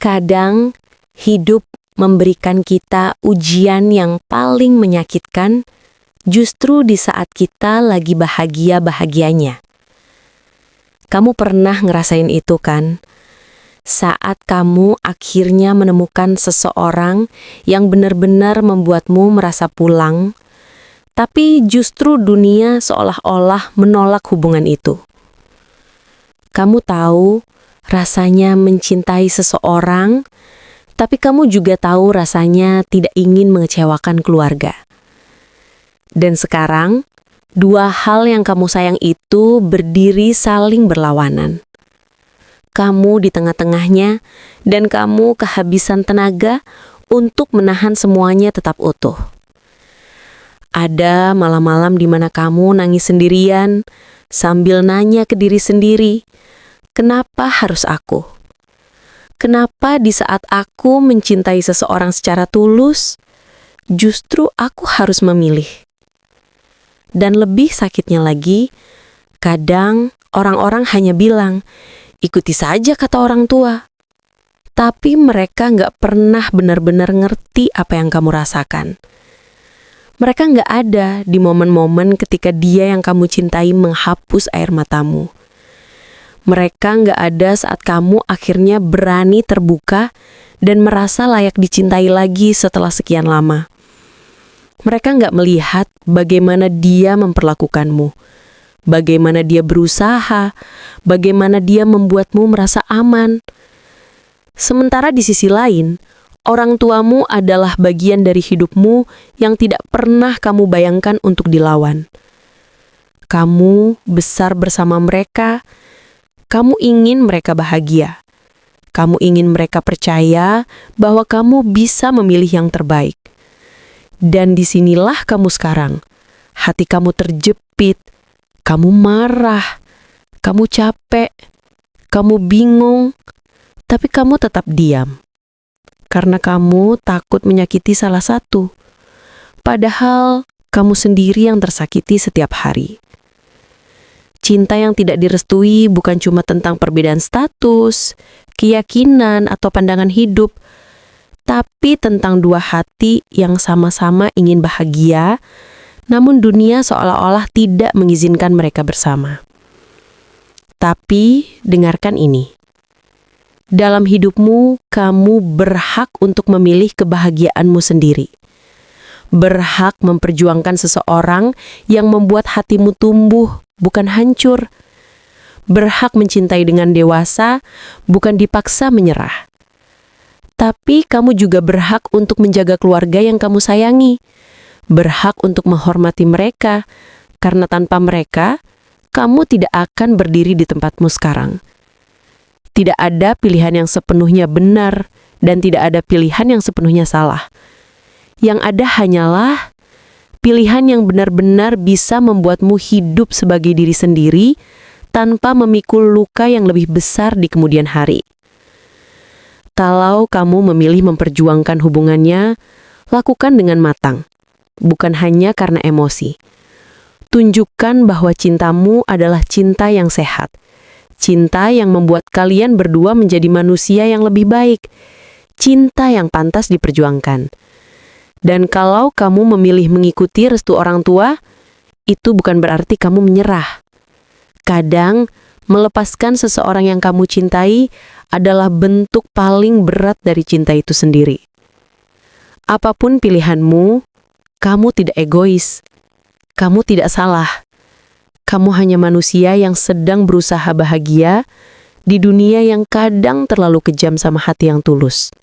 Kadang hidup memberikan kita ujian yang paling menyakitkan justru di saat kita lagi bahagia-bahagianya. Kamu pernah ngerasain itu kan? Saat kamu akhirnya menemukan seseorang yang benar-benar membuatmu merasa pulang, tapi justru dunia seolah-olah menolak hubungan itu. Kamu tahu rasanya mencintai seseorang, tapi kamu juga tahu rasanya tidak ingin mengecewakan keluarga. Dan sekarang, dua hal yang kamu sayang itu berdiri saling berlawanan. Kamu di tengah-tengahnya, dan kamu kehabisan tenaga untuk menahan semuanya tetap utuh. Ada malam-malam di mana kamu nangis sendirian, sambil nanya ke diri sendiri, kenapa harus aku? Kenapa di saat aku mencintai seseorang secara tulus, justru aku harus memilih? Dan lebih sakitnya lagi, kadang orang-orang hanya bilang, ikuti saja kata orang tua. Tapi mereka nggak pernah benar-benar ngerti apa yang kamu rasakan. Mereka nggak ada di momen-momen ketika dia yang kamu cintai menghapus air matamu. Mereka nggak ada saat kamu akhirnya berani terbuka dan merasa layak dicintai lagi setelah sekian lama. Mereka nggak melihat bagaimana dia memperlakukanmu, bagaimana dia berusaha, bagaimana dia membuatmu merasa aman. Sementara di sisi lain, orang tuamu adalah bagian dari hidupmu yang tidak pernah kamu bayangkan untuk dilawan. Kamu besar bersama mereka, kamu ingin mereka bahagia. Kamu ingin mereka percaya bahwa kamu bisa memilih yang terbaik. Dan disinilah kamu sekarang. Hati kamu terjepit, kamu marah, kamu capek, kamu bingung, tapi kamu tetap diam. Karena kamu takut menyakiti salah satu. Padahal kamu sendiri yang tersakiti setiap hari. Cinta yang tidak direstui bukan cuma tentang perbedaan status, keyakinan, atau pandangan hidup, tapi tentang dua hati yang sama-sama ingin bahagia, namun dunia seolah-olah tidak mengizinkan mereka bersama. Tapi dengarkan ini. Dalam hidupmu, kamu berhak untuk memilih kebahagiaanmu sendiri. Berhak memperjuangkan seseorang yang membuat hatimu tumbuh, bukan hancur. Berhak mencintai dengan dewasa, bukan dipaksa menyerah. Tapi kamu juga berhak untuk menjaga keluarga yang kamu sayangi. Berhak untuk menghormati mereka, karena tanpa mereka, kamu tidak akan berdiri di tempatmu sekarang. Tidak ada pilihan yang sepenuhnya benar, dan tidak ada pilihan yang sepenuhnya salah. Yang ada hanyalah pilihan yang benar-benar bisa membuatmu hidup sebagai diri sendiri tanpa memikul luka yang lebih besar di kemudian hari. Kalau kamu memilih memperjuangkan hubungannya, lakukan dengan matang, bukan hanya karena emosi. Tunjukkan bahwa cintamu adalah cinta yang sehat, cinta yang membuat kalian berdua menjadi manusia yang lebih baik, cinta yang pantas diperjuangkan. Dan kalau kamu memilih mengikuti restu orang tua, itu bukan berarti kamu menyerah. Kadang, melepaskan seseorang yang kamu cintai adalah bentuk paling berat dari cinta itu sendiri. Apapun pilihanmu, kamu tidak egois. Kamu tidak salah. Kamu hanya manusia yang sedang berusaha bahagia di dunia yang kadang terlalu kejam sama hati yang tulus.